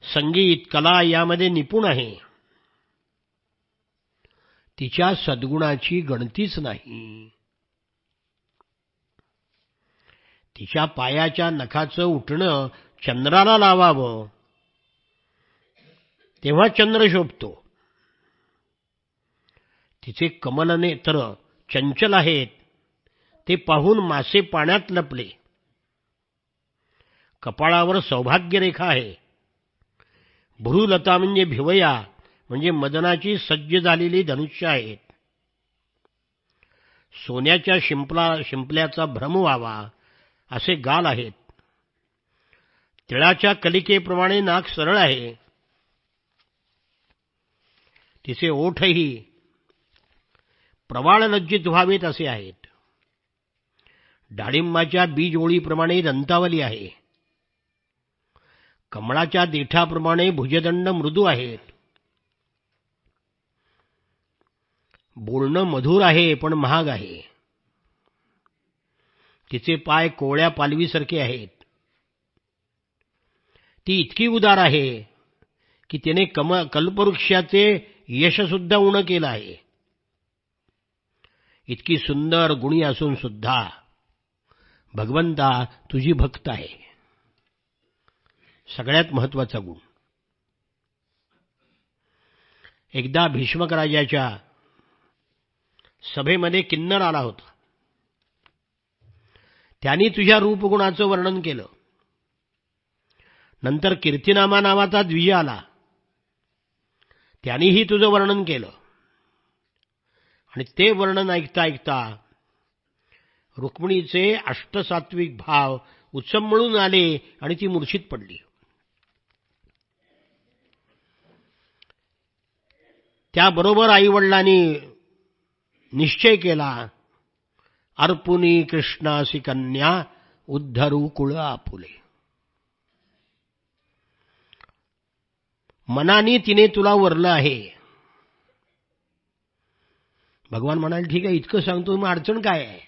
संगीत, कला यामध्ये निपुण आहे. तिच्या सद्गुणाची गणतीच नाही. तिच्या पायाच्या नखाचं उठणं चंद्राला लावावं, तेव्हा चंद्र शोभतो. तिचे कमलनेत्र चंचल आहेत, ते पाहून मासे पाण्यात लपले. कपाळावर सौभाग्यरेखा आहे. भ्रूलता म्हणजे भिवया, म्हणजे मदनाची सज्ज झालेली धनुष्य आहेत. सोन्याच्या शिंपल्याचा भ्रम व्हावा असे गाल आहेत. तिळाच्या कलिकेप्रमाणे नाक सरळ आहे. तिचे ओठही प्रवाळ लज्जित व्हावेत असे आहेत. डाळिंबाच्या बीजओळीप्रमाणे दंतावली आहे. कमळाच्या देठाप्रमाणे भुजदंड मृदू आहेत. बोलणं मधुर आहे पण महाग आहे. तिचे पाय कोवळ्या पालवीसारखे आहेत. ती इतकी उदार आहे की तिने कल्पवृक्षाचे यशसुद्धा उणं केलं आहे. इतकी सुंदर गुणी असून सुद्धा भगवंता तुझी भक्त आहे. सगळ्यात महत्वाचा गुण. एकदा भीष्मक राजाच्या सभेमध्ये किन्नर आला होता. त्यांनी तुझ्या रूपगुणाचं वर्णन केलं. नंतर कीर्तिनामा नावाचा द्विज आला, त्यांनीही तुझं वर्णन केलं. आणि ते वर्णन ऐकता ऐकता रुक्मिणीचे अष्टसात्विक भाव उचंबळून आले आणि ती मूर्छित पडली. त्याबरोबर आईवडिलांनी निश्चय केला, अर्पुनी कृष्णासी कन्या उद्धरू कुळ आपुले. मनाने तिने तुला वरलं आहे. भगवान म्हणाले, ठीक आहे, इतकं सांगतो, मग अडचण काय आहे?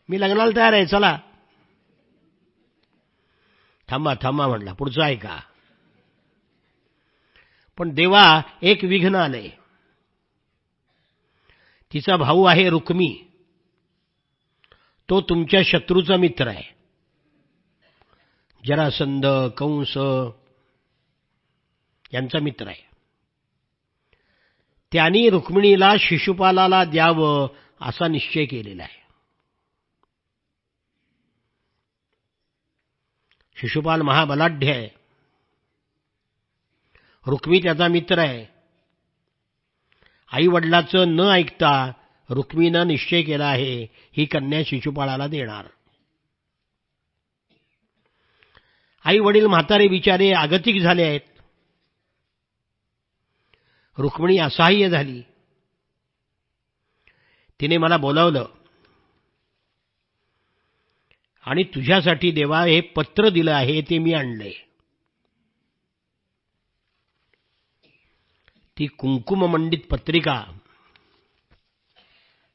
मी लग्नाला तयार आहे, चला. थांबा थांबा म्हणला, पुढचं ऐका. पण देवा, एक विघ्न आलंय. तिचा भाऊ आहे रुक्मी, तो तुमच्या शत्रूचा मित्र आहे. जरासंध, कंस यांचा मित्र आहे. त्यांनी रुक्मिणीला शिशुपालाला द्यावं असा निश्चय केलेला आहे. शिशुपाल महाबलाढ्य आहे, रुक्मी त्याचा मित्र आहे. आई वडिलाचं न ऐकता रुक्मीनं निश्चय केला आहे, ही कन्या शिशुपाळाला देणार. आई वडील म्हातारे बिचारे आगतिक झाले आहेत. रुक्मिणी असहाय्य झाली. तिने मला बोलावलं आणि तुझ्यासाठी देवा हे पत्र दिलं आहे, ते मी आणलंय. ती कुंकुममंडित पत्रिका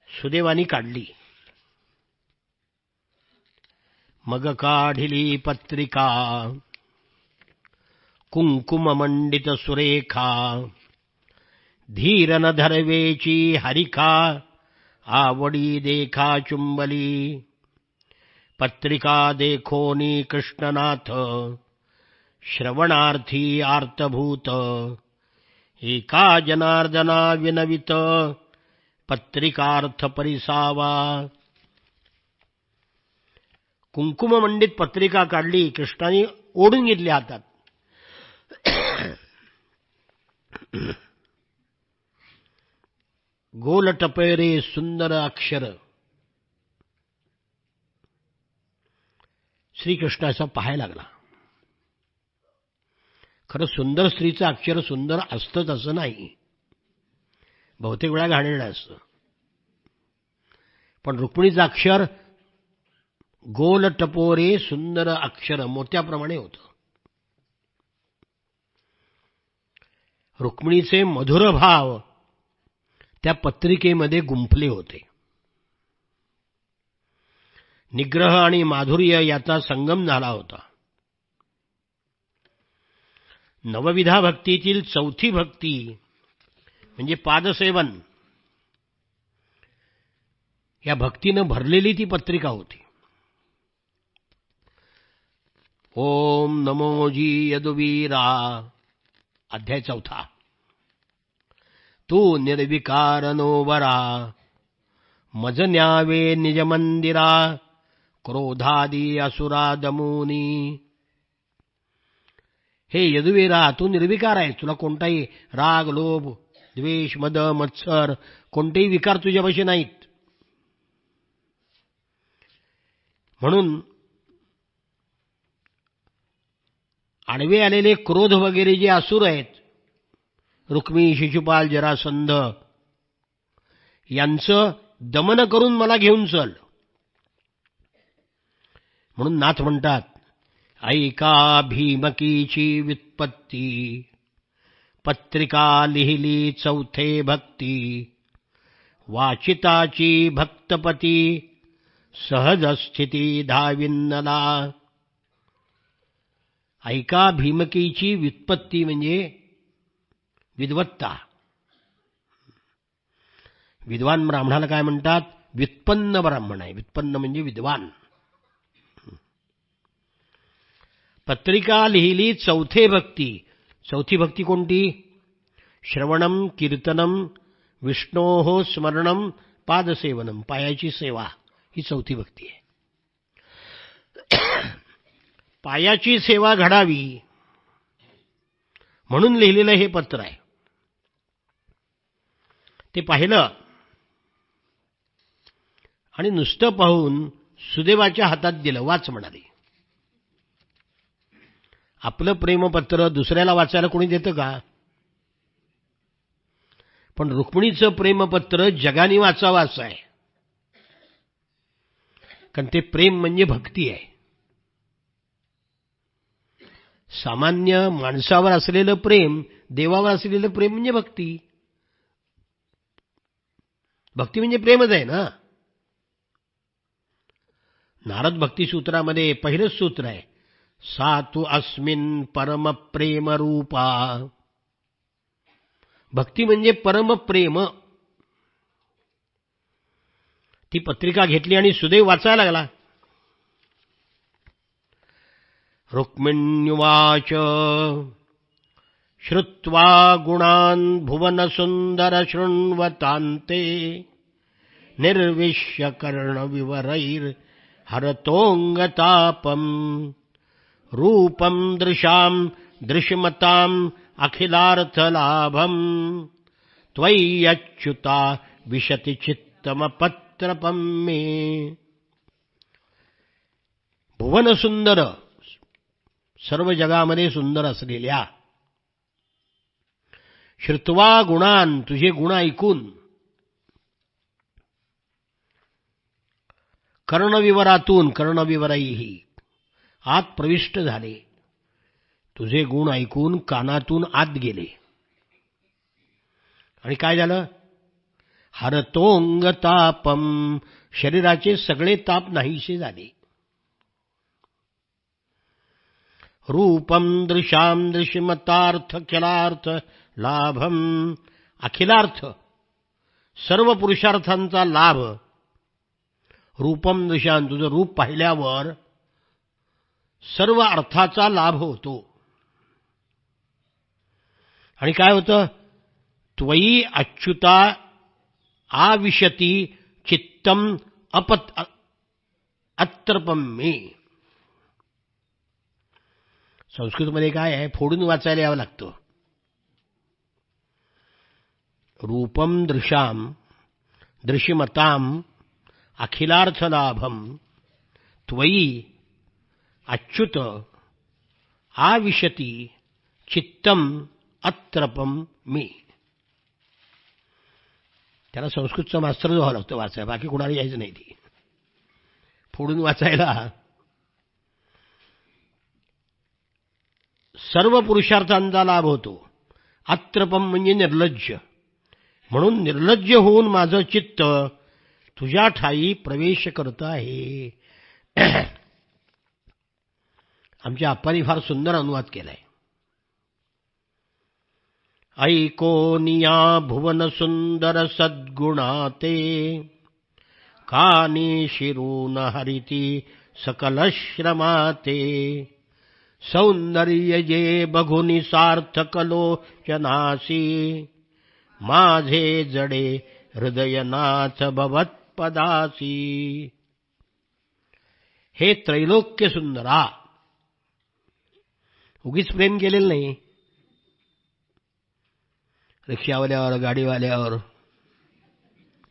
सुदैवानी काढली. मग काढिली पत्रिका कुंकुममंडित सुरेखा, धीर न धरवेची हरिखा, आवडी देखा चुंबली. पत्रिका देखोनी कृष्णनाथ, श्रवणार्थी आर्तभूत. एका जनार्दना विनवित, पत्रिकार्थ परिसावा. कुंकुममंडित पत्रिका काढली, कृष्णाने ओढून घेतली हातात. गोल टपेरे सुंदर अक्षर. श्रीकृष्णाचा पाहायला लागला. खरं सुंदर स्त्रीचं अक्षर सुंदर असतंच असं नाही, बहुतेक वेळा घाणेरडं असतं. पण रुक्मिणीचं अक्षर गोल टपोरे सुंदर अक्षर मोत्याप्रमाणे होतं. रुक्मिणीचे मधुर भाव त्या पत्रिकेमध्ये गुंफले होते. निग्रह आणि माधुर्य याचा संगम झाला होता. नवविधा भक्तीतील चौथी भक्ती म्हणजे पादसेवन, या भक्तीनं भरलेली ती पत्रिका होती. ओम नमो जी यदुवीरा, अध्याय 4. तू निर्विकारणो वरा, मज न्यावे निज मंदिरा. क्रोधादी असुरा दमुनी. हे यदुवीरा, तू निर्विकार आहे. तुला कोणताही राग, लोभ, द्वेष, मद, मत्सर कोणतेही विकार तुझ्यापाशी नाहीत. म्हणून आडवे आलेले क्रोध वगैरे जे असुर आहेत, रुक्मी, शिशुपाल, जरासंध, यांचं दमन करून मला घेऊन चल. म्हणून नाथ म्हणतात, ऐका भीमकीची व्युत्पत्ती, पत्रिका लिहिली चौथे भक्ती. वाचिताची भक्तपती, सहज स्थिती धाविन्नला. ऐका भीमकीची व्युत्पत्ती म्हणजे विद्वत्ता. विद्वान ब्राह्मणाला काय म्हणतात? व्युत्पन्न ब्राह्मण आहे. व्युत्पन्न म्हणजे विद्वान. पत्रिका लिहिली चौथे भक्ती. चौथी भक्ती कोणती? श्रवणम, कीर्तनम, विष्णोः स्मरणम, पादसेवनम, पायाची सेवा, ही चौथी भक्ती आहे. पायाची सेवा घडावी म्हणून लिहिलेलं हे पत्र आहे. ते पाहिलं आणि नुसतं पाहून सुदैवाच्या हातात दिलं. वाच म्हणाले. आपलं प्रेमपत्र दुसऱ्याला वाचायला कोणी देतं का? पण रुक्मिणीचं प्रेमपत्र जगाने वाचावं असं आहे. कारण ते प्रेम म्हणजे भक्ती आहे. सामान्य माणसावर असलेलं प्रेम, देवावर असलेलं प्रेम म्हणजे भक्ती. भक्ती म्हणजे प्रेमच आहे ना. नारद भक्ती सूत्रामध्ये पहिलंच सूत्र आहे, सा तु अस्मिन् परम प्रेम रूपा. भक्ती म्हणजे परम प्रेम. ती पत्रिका घेतली आणि सुदैव वाचायला लागला. रुक्मिण्युवाच श्रुत्वा गुणान् भुवन सुंदर शृण्वतान्ते निर्विश्य कर्ण विवरैर् हरतोंगतापम रूपम दृशाम दृश्यमताम अखिलार्थलाभम त्वय्यच्युता विशति चित्तमपत्रपम मे. भुवन सुंदर, सर्व जगामध्ये सुंदर असलेल्या, श्रुत्वा गुणान, तुझे गुण ऐकून, कर्णविवरातून, कर्णविवरैही, आत प्रविष्ट झाले. तुझे गुण ऐकून कानातून आत गेले. आणि काय झालं? हरतोंगतापम, शरीराचे सगळे ताप नाहीसे झाले. रूपम दृशाम दृश्यमतार्थ अखिलार्थ लाभम, अखिलार्थ, सर्व पुरुषार्थांचा लाभ. रूपम दृशान, तुझं रूप पाहिल्यावर सर्व अर्थाचा लाभ होतो. आणि काय होतं? त्वयी अच्युता आविशती चित्तम अत्रपम मे. संस्कृतमध्ये काय आहे? फोडून वाचायला यावं लागतं. रूपम दृशाम दृश्यमताम अखिलार्थलाभम त्वयी अच्युत आविशती चित्तम अत्रपम मे. त्याला संस्कृतचा मास्तर जो व्हावं लागतं वाचायला, बाकी कुणाला यायचं नाही. ती फोडून वाचायला सर्व पुरुषार्थांचा लाभ होतो. अत्रपम म्हणजे निर्लज्ज. म्हणून निर्लज्ज होऊन माझं चित्त तुझ्या ठाई प्रवेश करत आहे. आमच्या आप्पांनी फार सुंदर अनुवाद केलाय. ऐकोनिया भुवन सुंदर सद्गुणाते कानी शिरून हरिती सकल श्रमाते सौंदर्य जे बघुनी सार्थकलो जनासी माझे जडे हृदयनाथ भवत्पदासी. हे त्रैलोक्य सुंदरा, उगीच प्रेम केलेलं नाही. रिक्षावाल्यावर, गाडीवाल्यावर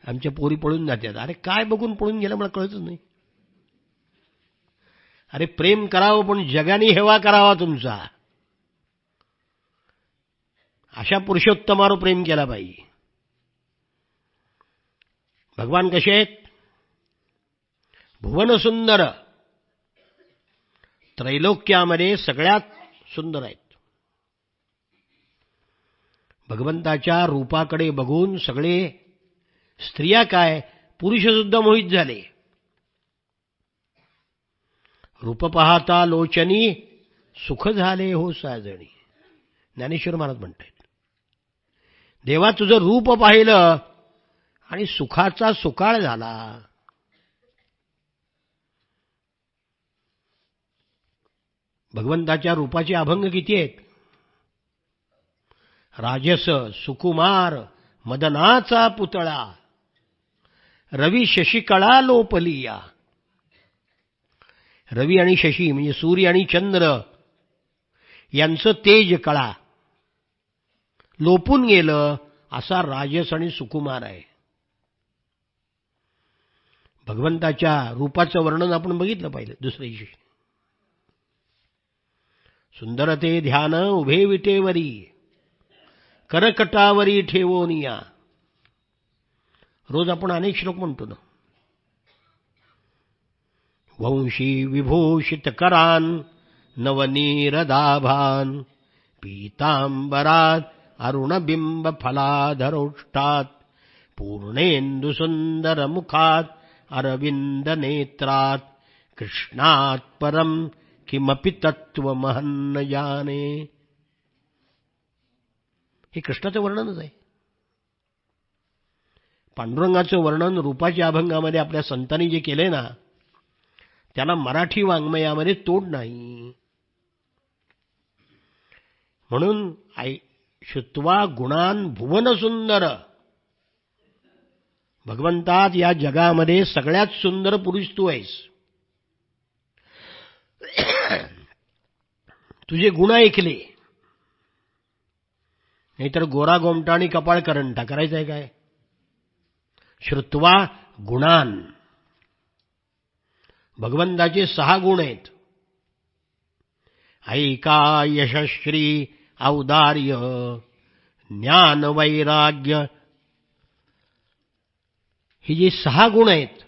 आमच्या पोरी पळून जातात. अरे काय बघून पळून गेलं मला कळतच नाही. अरे प्रेम करावं, पण जगाने हेवा करावा तुमचा. अशा पुरुषोत्तमावर प्रेम केला पाहिजे. भगवान कसे आहेत? भुवन सुंदर, त्रैलोक्यामध्ये सगळ्यात सुंदर आहेत. भगवंताच्या रूपाकडे बघून सगळे, स्त्रिया काय, पुरुष सुद्धा मोहित झाले. रूप पाहता लोचनी सुख झाले हो साजणी. ज्ञानेश्वर महाराज म्हणतात, देवा तुझं रूप पाहिलं आणि सुखाचा सुकाळ झाला. भगवंताच्या रूपाचे अभंग किती आहेत? राजस, सुकुमार, मदनाचा पुतळा, रवी शशिकळा लोपलिया. रवी आणि शशी म्हणजे सूर्य आणि चंद्र यांचं तेज कळा लोपून गेलं असा राजस आणि सुकुमार आहे. भगवंताच्या रूपाचं वर्णन आपण बघितलं पाहिजे दुसऱ्या दिवशी. सुंदर ते ध्यान उभे विटेवरी करकटावरी ठेवोनिया. रोज आपण अनेक श्लोक म्हणतो ना. वंशी विभूषित करान नवनीरदाभान पीतांबरात अरुणबिंब फलाधरोष्टात पूर्णेंदु सुंदर मुखात अरविंद नेत्रात कृष्णात परम किमपि तत्त्वमहन्न जाने. हे कृष्णाचं वर्णनच आहे. पांडुरंगाचं वर्णन रूपाच्या अभंगामध्ये आपल्या संतांनी जे केले ना त्याला मराठी वाङ्मयामध्ये तोड नाही. म्हणून शुत्वा गुणान भुवन सुंदर. भगवंतात या जगामध्ये सगळ्यात सुंदर पुरुष तू आहेस. तुझे गुण ऐकले नाहीतर गोरा गोमटा आणि कपाळ करंटा करायचं आहे काय. श्रुत्वा गुणान. भगवंताचे 6 गुण आहेत. ऐका यशश्री औदार्य ज्ञान वैराग्य. ही जी 6 गुण आहेत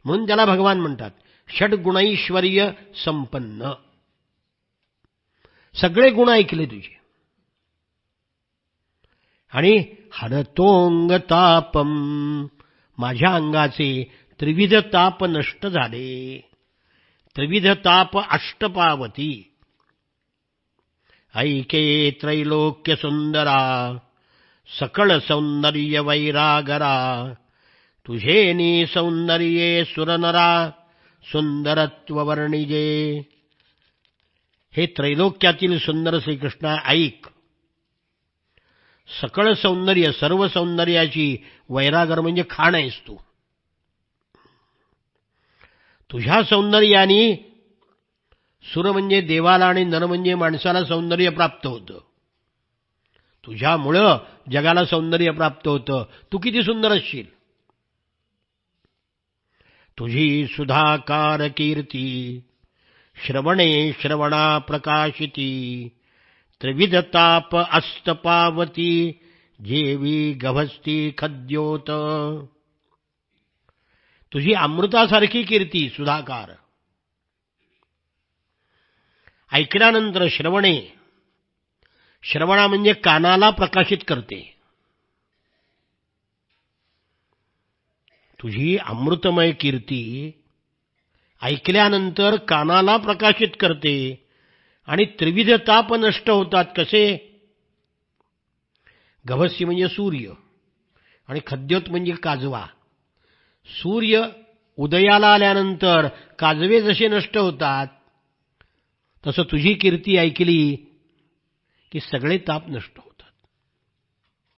म्हणून त्याला भगवान म्हणतात. षड्गुणैश्वर्य संपन्न. सगळे गुण ऐकले तुझे. आणि हरतोंग तापम. माझ्या अंगाचे त्रिविध ताप नष्ट झाले. त्रिविध ताप अष्टपावती. ऐके त्रैलोक्य सुंदरा सकळ सौंदर्य वैरागरा. तुझेनी सौंदर्ये सुरनरा सुंदरत्व वर्णिजे. हे त्रैलोक्यातील सुंदर श्रीकृष्णा ऐक. सकळ सौंदर्य सर्व सौंदर्याची वैरागर म्हणजे खाण आहेस तू. तुझ्या सौंदर्याने सुर म्हणजे देवाला आणि नर म्हणजे माणसाला सौंदर्य प्राप्त होतं. तुझ्यामुळं जगाला सौंदर्य प्राप्त होतं. तू किती सुंदर असशील. तुझी सुधाकार कीर्ती श्रवणे श्रवणा प्रकाशिती. त्रिविध ताप अस्तपावती जेवी गभस्ती खद्योत. तुझी अमृतासारखी कीर्ती सुधाकार. ऐकल्यानंतर श्रवणे. श्रवणा म्हणजे कानाला प्रकाशित करते. तुझी अमृतमय कीर्ती ऐकल्यानंतर कानाला प्रकाशित करते आणि त्रिविध ताप नष्ट होतात. कसे. गभस्य म्हणजे सूर्य आणि खद्योत म्हणजे काजवा. सूर्य उदयाला आल्यानंतर काजवे जसे नष्ट होतात तसं तुझी कीर्ती ऐकली की सगळे ताप नष्ट होतात.